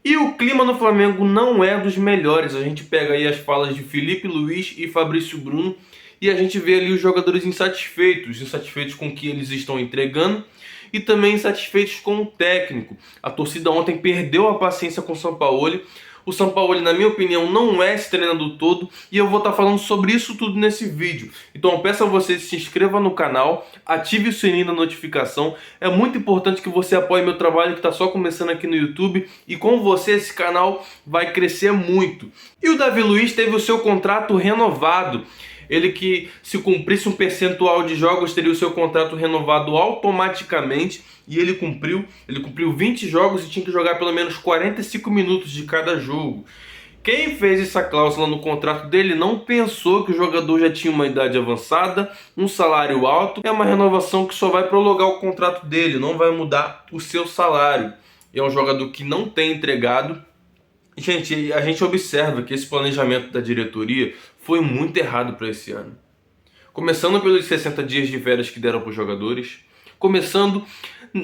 E o clima no Flamengo não é dos melhores. A gente pega aí as falas de Felipe Luiz e Fabrício Bruno e a gente vê ali os jogadores insatisfeitos com o que eles estão entregando e também insatisfeitos com o técnico. A torcida ontem perdeu a paciência com o Sampaoli. O Sampaoli, na minha opinião, não é esse treinador todo e eu vou estar falando sobre isso tudo nesse vídeo. Então eu peço a você que se inscreva no canal, ative o sininho da notificação. É muito importante que você apoie meu trabalho que está só começando aqui no YouTube e com você esse canal vai crescer muito. E o Davi Luiz teve o seu contrato renovado. Ele que, se cumprisse um percentual de jogos, teria o seu contrato renovado automaticamente. E ele cumpriu 20 jogos e tinha que jogar pelo menos 45 minutos de cada jogo. Quem fez essa cláusula no contrato dele não pensou que o jogador já tinha uma idade avançada, um salário alto. É uma renovação que só vai prolongar o contrato dele, não vai mudar o seu salário. É um jogador que não tem entregado. Gente, a gente observa que esse planejamento da diretoria foi muito errado para esse ano. Começando pelos 60 dias de férias que deram para os jogadores. Começando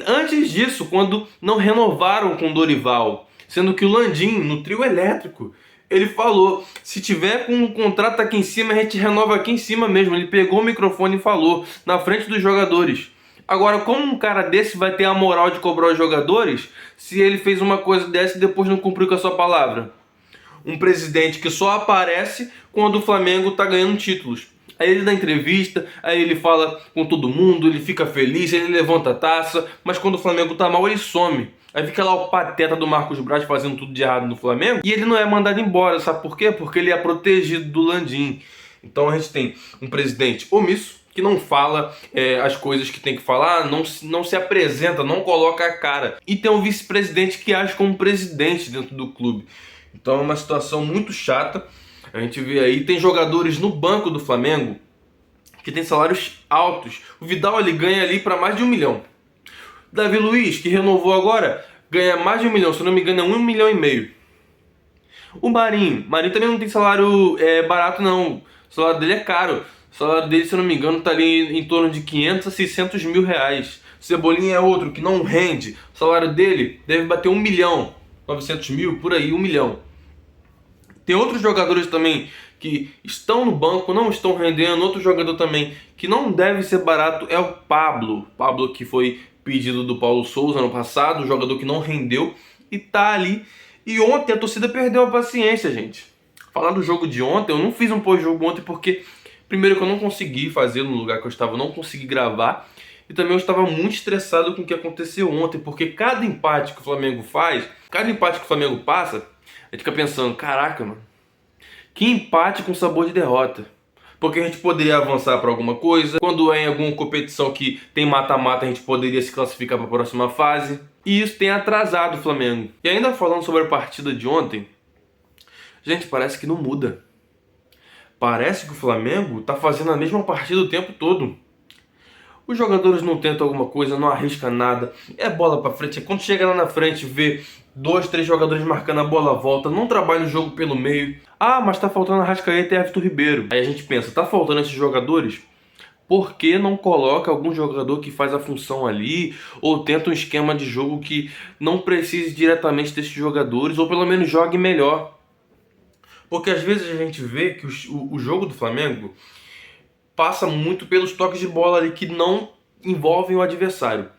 antes disso, quando não renovaram com o Dorival. Sendo que o Landim, no trio elétrico, ele falou, se tiver com um contrato aqui em cima, a gente renova aqui em cima mesmo. Ele pegou o microfone e falou, na frente dos jogadores. Agora, como um cara desse vai ter a moral de cobrar os jogadores se ele fez uma coisa dessa e depois não cumpriu com a sua palavra? Um presidente que só aparece quando o Flamengo tá ganhando títulos. Aí ele dá entrevista, aí ele fala com todo mundo, ele fica feliz, ele levanta a taça, mas quando o Flamengo tá mal ele some. Aí fica lá o pateta do Marcos Braz fazendo tudo de errado no Flamengo e ele não é mandado embora, sabe por quê? Porque ele é protegido do Landim. Então a gente tem um presidente omisso, que não fala as coisas que tem que falar, não se apresenta, não coloca a cara. E tem um vice-presidente que age como presidente dentro do clube. Então é uma situação muito chata. A gente vê aí, tem jogadores no banco do Flamengo que tem salários altos. O Vidal ele ganha ali para mais de 1 milhão. Davi Luiz, que renovou agora, ganha mais de 1 milhão, se eu não me engano é 1,5 milhão. O Marinho também não tem salário barato não. O salário dele é caro. O salário dele, se eu não me engano, tá ali em torno de 500 a 600 mil reais. Cebolinha é outro que não rende. O salário dele deve bater 1 milhão, 900 mil, por aí, 1 milhão. Tem outros jogadores também que estão no banco, não estão rendendo. Outro jogador também que não deve ser barato é o Pablo. Pablo que foi pedido do Paulo Souza ano passado, jogador que não rendeu e tá ali. E ontem a torcida perdeu a paciência, gente. Falar do jogo de ontem, eu não fiz um pós-jogo ontem porque, primeiro, que eu não consegui fazer no lugar que eu estava, eu não consegui gravar. E também eu estava muito estressado com o que aconteceu ontem, porque cada empate que o Flamengo faz, cada empate que o Flamengo passa, a gente fica pensando, caraca, mano, que empate com sabor de derrota. Porque a gente poderia avançar para alguma coisa. Quando é em alguma competição que tem mata-mata, a gente poderia se classificar para a próxima fase. E isso tem atrasado o Flamengo. E ainda falando sobre a partida de ontem, gente, parece que não muda. Parece que o Flamengo tá fazendo a mesma partida o tempo todo. Os jogadores não tentam alguma coisa, não arriscam nada. É bola pra frente. Quando chega lá na frente, vê 2, 3 jogadores marcando a bola à volta, não trabalha o jogo pelo meio. Ah, mas tá faltando Arrascaeta e Everton Ribeiro. Aí a gente pensa, tá faltando esses jogadores? Por que não coloca algum jogador que faz a função ali? Ou tenta um esquema de jogo que não precise diretamente desses jogadores? Ou pelo menos jogue melhor? Porque às vezes a gente vê que o jogo do Flamengo passa muito pelos toques de bola ali que não envolvem o adversário.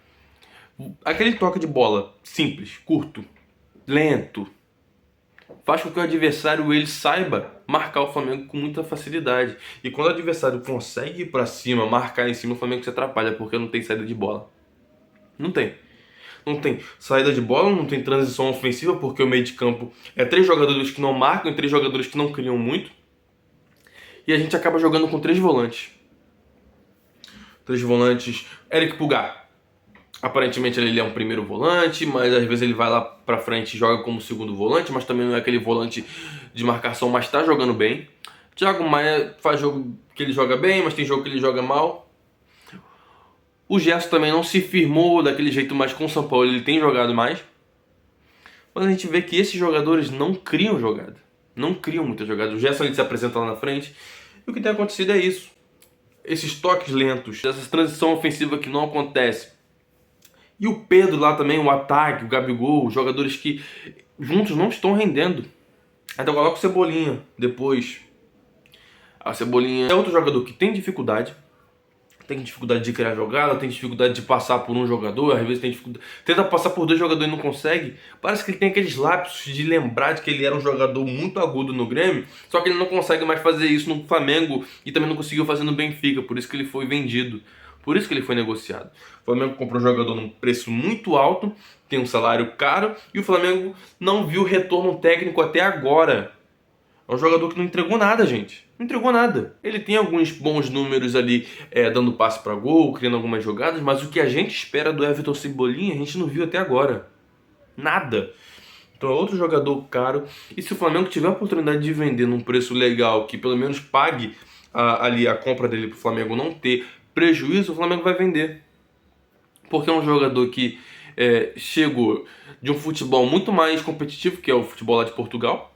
Aquele toque de bola simples, curto, lento, faz com que o adversário ele saiba marcar o Flamengo com muita facilidade. E quando o adversário consegue ir pra cima, marcar em cima, o Flamengo se atrapalha, porque não tem saída de bola. Não tem. Não tem saída de bola, não tem transição ofensiva, porque o meio de campo é 3 jogadores que não marcam e 3 jogadores que não criam muito. E a gente acaba jogando com 3 volantes. 3 volantes. Eric Pulgar. Aparentemente ele é um primeiro volante, mas às vezes ele vai lá pra frente e joga como segundo volante, mas também não é aquele volante de marcação, mas tá jogando bem. Thiago Maia faz jogo que ele joga bem, mas tem jogo que ele joga mal. O Gerson também não se firmou daquele jeito, mas com o São Paulo ele tem jogado mais. Mas a gente vê que esses jogadores não criam jogada. Não criam muita jogada. O Gerson ele se apresenta lá na frente. E o que tem acontecido é isso. Esses toques lentos, essa transição ofensiva que não acontece. E o Pedro lá também, o ataque, o Gabigol, jogadores que juntos não estão rendendo. Então coloca o Cebolinha depois. A Cebolinha é outro jogador que tem dificuldade de criar jogada, tem dificuldade de passar por um jogador, às vezes tem dificuldade, tenta passar por dois jogadores e não consegue. Parece que ele tem aqueles lapsos de lembrar de que ele era um jogador muito agudo no Grêmio, só que ele não consegue mais fazer isso no Flamengo e também não conseguiu fazer no Benfica, por isso que ele foi vendido, por isso que ele foi negociado. O Flamengo comprou um jogador num preço muito alto, tem um salário caro e o Flamengo não viu retorno técnico até agora. É um jogador que não entregou nada, gente. Não entregou nada. Ele tem alguns bons números ali, dando passe para gol, criando algumas jogadas, mas o que a gente espera do Everton Cebolinha, a gente não viu até agora. Nada. Então é outro jogador caro. E se o Flamengo tiver a oportunidade de vender num preço legal, que pelo menos pague ali a compra dele para o Flamengo não ter prejuízo, o Flamengo vai vender. Porque é um jogador que chegou de um futebol muito mais competitivo, que é o futebol lá de Portugal.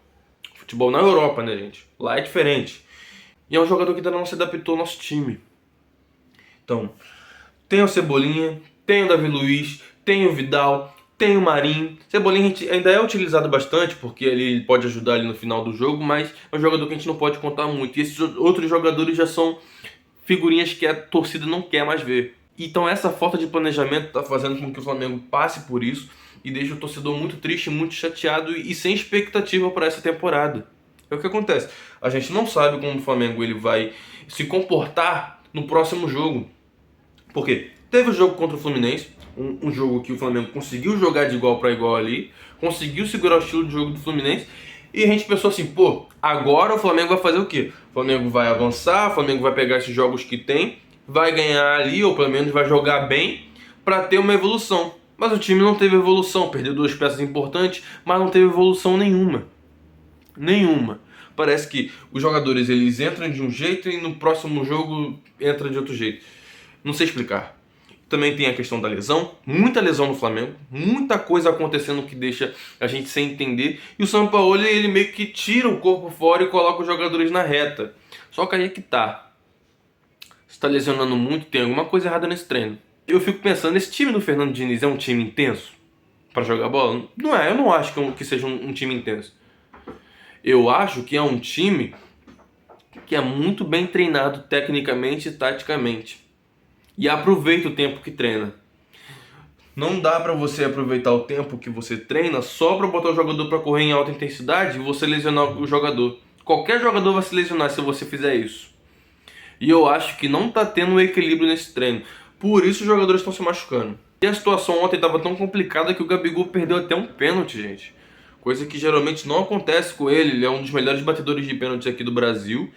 Futebol na Europa, né, gente? Lá é diferente. E é um jogador que ainda não se adaptou ao nosso time. Então, tem o Cebolinha, tem o Davi Luiz, tem o Vidal, tem o Marinho. Cebolinha ainda é utilizado bastante, porque ele pode ajudar ali no final do jogo, mas é um jogador que a gente não pode contar muito. E esses outros jogadores já são figurinhas que a torcida não quer mais ver. Então essa falta de planejamento está fazendo com que o Flamengo passe por isso e deixa o torcedor muito triste, muito chateado e sem expectativa para essa temporada. É o que acontece. A gente não sabe como o Flamengo ele vai se comportar no próximo jogo. Por quê? Teve o jogo contra o Fluminense, um jogo que o Flamengo conseguiu jogar de igual para igual ali, conseguiu segurar o estilo de jogo do Fluminense, e a gente pensou assim, pô, agora o Flamengo vai fazer o quê? O Flamengo vai avançar, o Flamengo vai pegar esses jogos que tem, vai ganhar ali, ou pelo menos vai jogar bem, para ter uma evolução. Mas o time não teve evolução, perdeu duas peças importantes, mas não teve evolução nenhuma. Nenhuma. Parece que os jogadores eles entram de um jeito e no próximo jogo entra de outro jeito. Não sei explicar. Também tem a questão da lesão, muita lesão no Flamengo, muita coisa acontecendo que deixa a gente sem entender. E o Sampaoli ele meio que tira o corpo fora e coloca os jogadores na reta. Só que aí é que tá. Se tá lesionando muito, tem alguma coisa errada nesse treino. Eu fico pensando, esse time do Fernando Diniz é um time intenso para jogar bola? Não é, eu não acho que seja um time intenso. Eu acho que é um time que é muito bem treinado tecnicamente e taticamente. E aproveita o tempo que treina. Não dá pra você aproveitar o tempo que você treina só pra botar o jogador pra correr em alta intensidade e você lesionar o jogador. Qualquer jogador vai se lesionar se você fizer isso. E eu acho que não tá tendo um equilíbrio nesse treino. Por isso os jogadores estão se machucando. E a situação ontem estava tão complicada que o Gabigol perdeu até um pênalti, gente. Coisa que geralmente não acontece com ele. Ele é um dos melhores batedores de pênalti aqui do Brasil.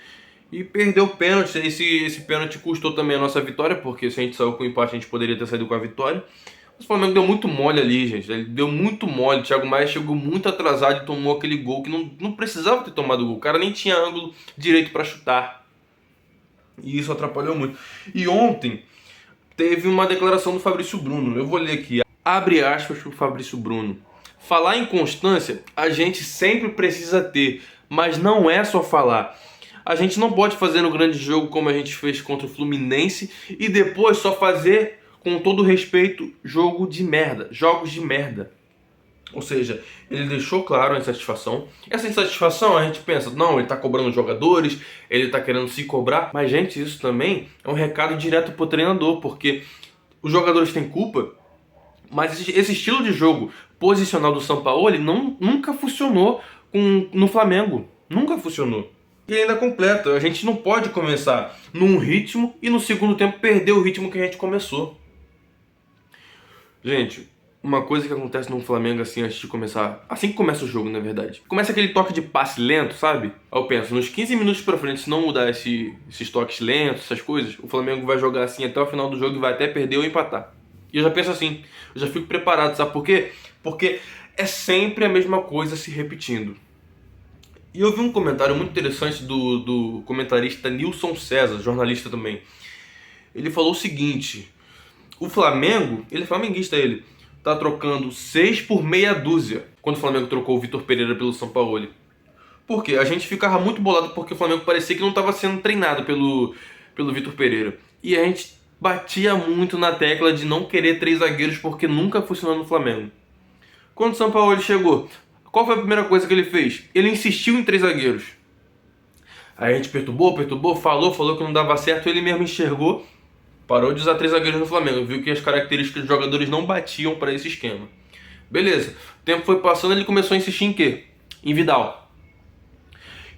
E perdeu o pênalti. Esse pênalti custou também a nossa vitória, porque se a gente saiu com o empate, a gente poderia ter saído com a vitória. Mas o Flamengo deu muito mole ali, gente. Ele deu muito mole. O Thiago Maia chegou muito atrasado e tomou aquele gol que não precisava ter tomado o gol. O cara nem tinha ângulo direito para chutar. E isso atrapalhou muito. E ontem teve uma declaração do Fabrício Bruno. Eu vou ler aqui. Abre aspas para o Fabrício Bruno. Falar em constância, a gente sempre precisa ter, mas não é só falar. A gente não pode fazer no grande jogo como a gente fez contra o Fluminense e depois só fazer, com todo respeito, jogos de merda. Ou seja, ele deixou claro a insatisfação. Essa insatisfação a gente pensa, não, ele tá cobrando jogadores, ele tá querendo se cobrar. Mas, gente, isso também é um recado direto pro treinador, porque os jogadores têm culpa, mas esse estilo de jogo posicional do Sampaoli nunca funcionou no Flamengo. Nunca funcionou. E ainda completa, a gente não pode começar num ritmo e no segundo tempo perder o ritmo que a gente começou. Gente, uma coisa que acontece no Flamengo assim antes de começar, assim que começa o jogo, na verdade, começa aquele toque de passe lento, sabe? Aí eu penso, nos 15 minutos pra frente, se não mudar esses toques lentos, essas coisas, o Flamengo vai jogar assim até o final do jogo e vai até perder ou empatar. E eu já penso assim, eu já fico preparado, sabe por quê? Porque é sempre a mesma coisa se repetindo. E eu vi um comentário muito interessante do comentarista Nilson César, jornalista também. Ele falou o seguinte: o Flamengo, ele é flamenguista, ele tá trocando 6 por meia dúzia quando o Flamengo trocou o Vitor Pereira pelo Sampaoli. Por quê? A gente ficava muito bolado porque o Flamengo parecia que não estava sendo treinado pelo Vitor Pereira. E a gente batia muito na tecla de não querer 3 zagueiros porque nunca funcionou no Flamengo. Quando o Sampaoli chegou, Qual foi a primeira coisa que ele fez? Ele insistiu em 3 zagueiros. Aí a gente perturbou, falou que não dava certo, ele mesmo enxergou, parou de usar 3 zagueiros no Flamengo, viu que as características dos jogadores não batiam para esse esquema. Beleza, o tempo foi passando, ele começou a insistir em quê? Em Vidal.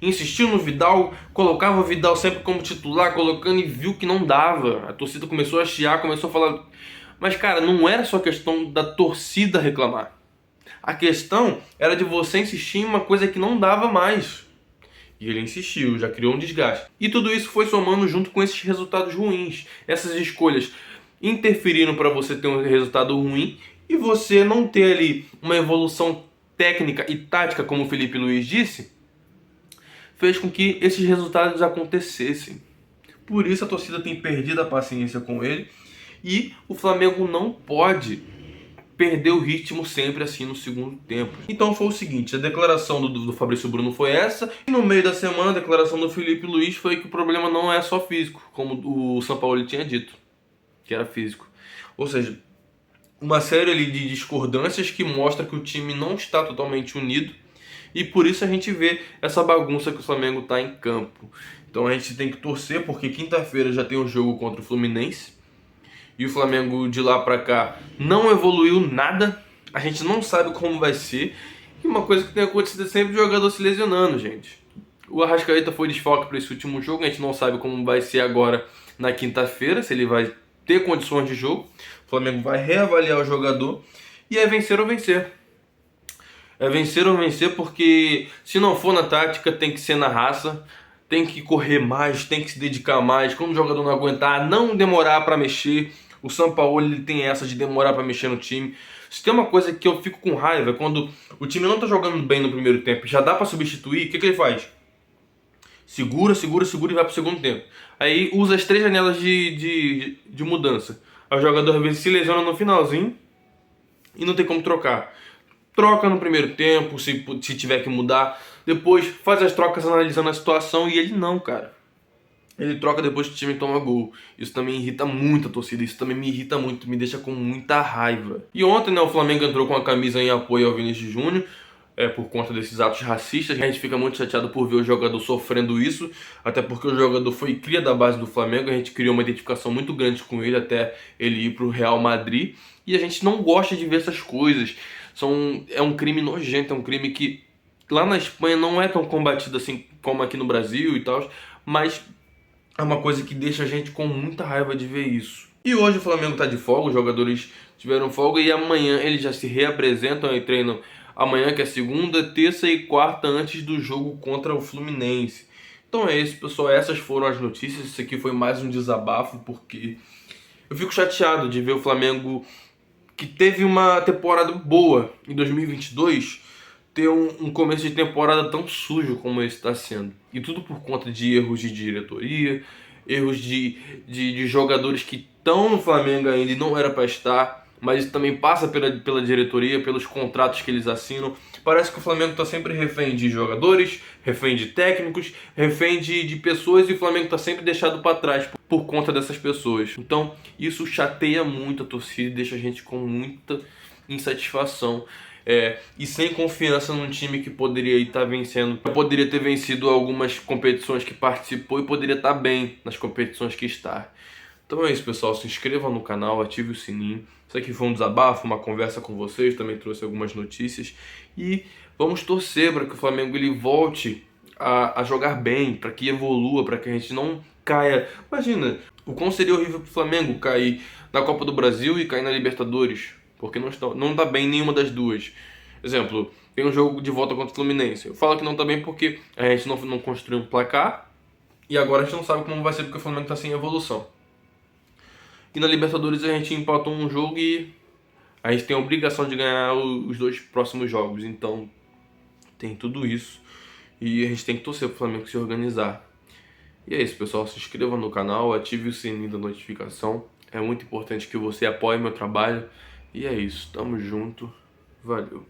Insistiu no Vidal, colocava o Vidal sempre como titular, colocando, e viu que não dava. A torcida começou a chiar, começou a falar... Mas, cara, não era só questão da torcida reclamar. A questão era de você insistir em uma coisa que não dava mais. E ele insistiu, já criou um desgaste. E tudo isso foi somando junto com esses resultados ruins. Essas escolhas interferiram para você ter um resultado ruim e você não ter ali uma evolução técnica e tática, como o Felipe Luiz disse, fez com que esses resultados acontecessem. Por isso a torcida tem perdido a paciência com ele e o Flamengo não pode perder o ritmo sempre assim no segundo tempo. Então foi o seguinte, a declaração do Fabrício Bruno foi essa, e no meio da semana a declaração do Felipe Luiz foi que o problema não é só físico, como o São Paulo tinha dito, que era físico. Ou seja, uma série ali de discordâncias que mostra que o time não está totalmente unido, e por isso a gente vê essa bagunça que o Flamengo está em campo. Então a gente tem que torcer, porque quinta-feira já tem um jogo contra o Fluminense, e o Flamengo de lá pra cá não evoluiu nada. A gente não sabe como vai ser. E uma coisa que tem acontecido é sempre o jogador se lesionando, gente. O Arrascaeta foi desfalque para esse último jogo. A gente não sabe como vai ser agora na quinta-feira, se ele vai ter condições de jogo. O Flamengo vai reavaliar o jogador. E é vencer ou vencer. É vencer ou vencer, porque se não for na tática, tem que ser na raça. Tem que correr mais, tem que se dedicar mais. Quando o jogador não aguentar, não demorar para mexer. O São Paulo ele tem essa de demorar para mexer no time. Se tem uma coisa que eu fico com raiva, é quando o time não tá jogando bem no primeiro tempo, já dá para substituir, o que ele faz? Segura e vai pro segundo tempo. Aí usa as 3 janelas de mudança. O jogador às vezes se lesiona no finalzinho e não tem como trocar. Troca no primeiro tempo, se tiver que mudar. Depois faz as trocas analisando a situação, e ele não, cara. Ele troca depois que o time toma gol. Isso também irrita muito a torcida, isso também me irrita muito, me deixa com muita raiva. E ontem, né, o Flamengo entrou com a camisa em apoio ao Vinícius Júnior, por conta desses atos racistas. A gente fica muito chateado por ver o jogador sofrendo isso, até porque o jogador foi cria da base do Flamengo, a gente criou uma identificação muito grande com ele até ele ir pro Real Madrid, e a gente não gosta de ver essas coisas. É um crime nojento, é um crime que lá na Espanha não é tão combatido assim como aqui no Brasil e tal, mas é uma coisa que deixa a gente com muita raiva de ver isso. E hoje o Flamengo tá de folga, os jogadores tiveram folga, e amanhã eles já se reapresentam e treinam amanhã, que é segunda, terça e quarta, antes do jogo contra o Fluminense. Então é isso, pessoal, essas foram as notícias. Isso aqui foi mais um desabafo, porque eu fico chateado de ver o Flamengo, que teve uma temporada boa em 2022, ter um começo de temporada tão sujo como esse está sendo. E tudo por conta de erros de diretoria, erros de jogadores que estão no Flamengo ainda e não era para estar, mas isso também passa pela diretoria, pelos contratos que eles assinam. Parece que o Flamengo está sempre refém de jogadores, refém de técnicos, refém de pessoas, e o Flamengo está sempre deixado para trás por conta dessas pessoas. Então isso chateia muito a torcida e deixa a gente com muita insatisfação. E sem confiança num time que poderia estar vencendo. Poderia ter vencido algumas competições que participou e poderia estar bem nas competições que está. Então é isso, pessoal. Se inscreva no canal, ative o sininho. Isso aqui foi um desabafo, uma conversa com vocês. Também trouxe algumas notícias. E vamos torcer para que o Flamengo ele volte a jogar bem, para que evolua, para que a gente não caia. Imagina, o quão seria horrível para o Flamengo cair na Copa do Brasil e cair na Libertadores, porque não tá bem nenhuma das duas. Exemplo, tem um jogo de volta contra o Fluminense. Eu falo que não tá bem porque a gente não construiu um placar, e agora a gente não sabe como vai ser porque o Flamengo tá sem evolução. E na Libertadores a gente empatou um jogo e a gente tem a obrigação de ganhar os 2 próximos jogos. Então tem tudo isso e a gente tem que torcer pro Flamengo se organizar. E é isso, pessoal. Se inscreva no canal, ative o sininho da notificação. É muito importante que você apoie meu trabalho. E é isso, tamo junto, valeu.